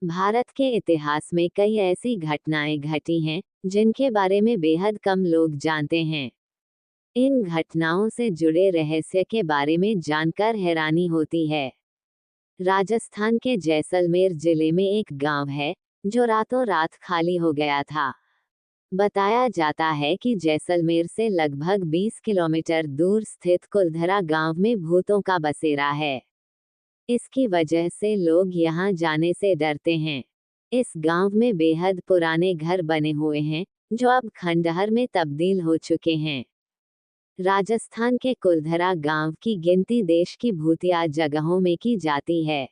भारत के इतिहास में कई ऐसी घटनाएं घटी हैं जिनके बारे में बेहद कम लोग जानते हैं। इन घटनाओं से जुड़े रहस्य के बारे में जानकर हैरानी होती है। राजस्थान के जैसलमेर जिले में एक गांव है जो रातों रात खाली हो गया था। बताया जाता है कि जैसलमेर से लगभग 20 किलोमीटर दूर स्थित कुलधरा गांव में भूतों का बसेरा है। इसकी वजह से लोग यहाँ जाने से डरते हैं। इस गांव में बेहद पुराने घर बने हुए हैं जो अब खंडहर में तब्दील हो चुके हैं। राजस्थान के कुलधरा गांव की गिनती देश की भूतिया जगहों में की जाती है।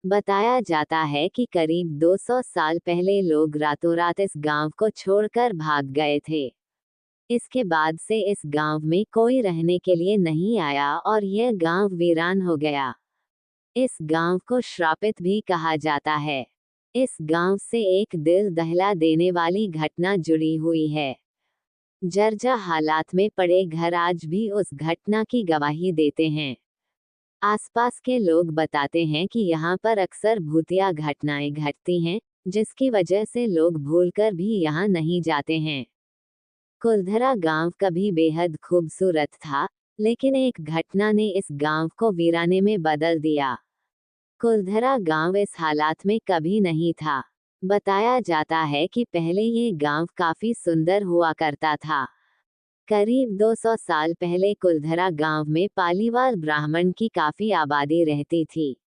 बताया जाता है कि करीब 200 साल पहले लोग रातों रात इस गांव को छोड़कर भाग गए थे। इसके बाद से इस गांव में कोई रहने के लिए नहीं आया और यह गांव वीरान हो गया। इस गांव को श्रापित भी कहा जाता है। इस गांव से एक दिल दहला देने वाली घटना जुड़ी हुई है। जर्जर हालात में पड़े घर आज भी उस घटना की गवाही देते हैं। आसपास के लोग बताते हैं कि यहाँ पर अक्सर भूतिया घटनाएं घटती हैं, जिसकी वजह से लोग भूलकर भी यहाँ नहीं जाते हैं। कुलधरा गांव कभी बेहद खूबसूरत था, लेकिन एक घटना ने इस गांव को वीराने में बदल दिया। कुलधरा गांव इस हालात में कभी नहीं था। बताया जाता है कि पहले ये गांव काफी सुंदर हुआ करता था। करीब 200 साल पहले कुलधरा गांव में पालीवाल ब्राह्मण की काफी आबादी रहती थी।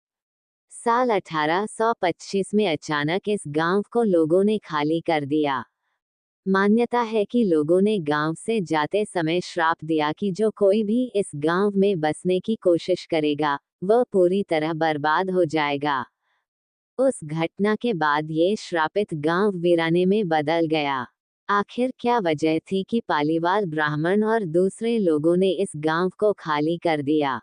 साल 1825 में अचानक इस गांव को लोगों ने खाली कर दिया। मान्यता है कि लोगों ने गांव से जाते समय श्राप दिया कि जो कोई भी इस गांव में बसने की कोशिश करेगा, वह पूरी तरह बर्बाद हो जाएगा। उस घटना के बाद ये श्रापित गांव वीराने में बदल गया। आखिर क्या वजह थी कि पालीवाल ब्राह्मण और दूसरे लोगों ने इस गांव को खाली कर दिया?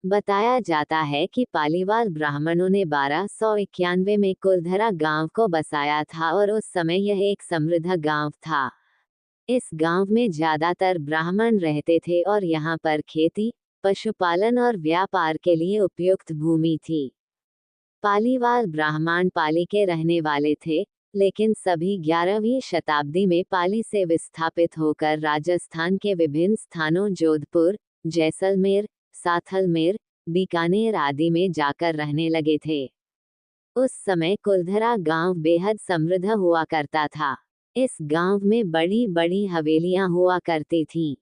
बताया जाता है कि पालीवाल ब्राह्मणों ने 1291 में कुलधरा गांव को बसाया था और उस समय यह एक समृद्ध गांव था। इस गांव में ज्यादातर ब्राह्मण रहते थे और यहाँ पर खेती, पशुपालन और व्यापार के लिए उपयुक्त भूमि थी। पालीवाल ब्राह्मण पाली के रहने वाले थे, लेकिन सभी 11वीं शताब्दी में पाली से विस्थापित होकर राजस्थान के विभिन्न स्थानों जोधपुर, जैसलमेर, साथलमेर, बीकानेर आदि में जाकर रहने लगे थे। उस समय कुलधरा गांव बेहद समृद्ध हुआ करता था। इस गांव में बड़ी बड़ी हवेलियां हुआ करती थीं।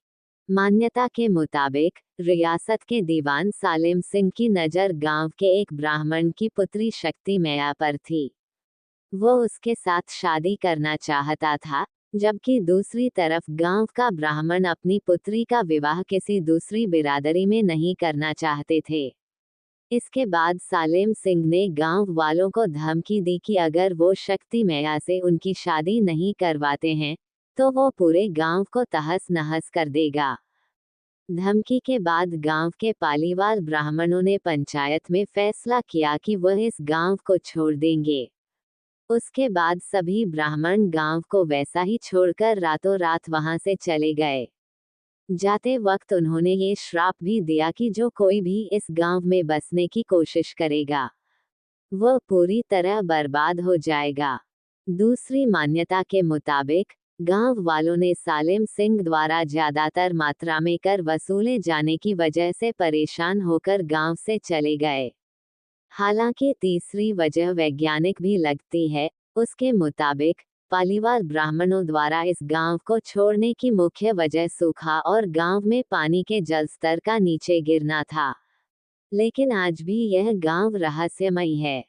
मान्यता के मुताबिक रियासत के दीवान सालेम सिंह की नजर गांव के एक ब्राह्मण की पुत्री शक्ति मैया पर थी। वो उसके साथ शादी करना चाहता था, जबकि दूसरी तरफ गांव का ब्राह्मण अपनी पुत्री का विवाह किसी दूसरी बिरादरी में नहीं करना चाहते थे। इसके बाद सालेम सिंह ने गांव वालों को धमकी दी कि अगर वो शक्ति मैया से उनकी शादी नहीं करवाते हैं, तो वो पूरे गांव को तहस नहस कर देगा। धमकी के बाद गांव के पालीवाल ब्राह्मणों ने पंचायत में फैसला किया कि वह इस गांव को छोड़ देंगे। उसके बाद सभी ब्राह्मण गांव को वैसा ही छोड़कर रातों रात वहां से चले गए। जाते वक्त उन्होंने ये श्राप भी दिया कि जो कोई भी इस गांव में बसने की कोशिश करेगा, वह पूरी तरह बर्बाद हो जाएगा। दूसरी मान्यता के मुताबिक गांव वालों ने सालेम सिंह द्वारा ज्यादातर मात्रा में कर वसूले जाने की वजह से परेशान होकर गांव से चले गए। हालांकि तीसरी वजह वैज्ञानिक भी लगती है। उसके मुताबिक पालीवाल ब्राह्मणों द्वारा इस गांव को छोड़ने की मुख्य वजह सूखा और गांव में पानी के जल स्तर का नीचे गिरना था। लेकिन आज भी यह गांव रहस्यमयी है।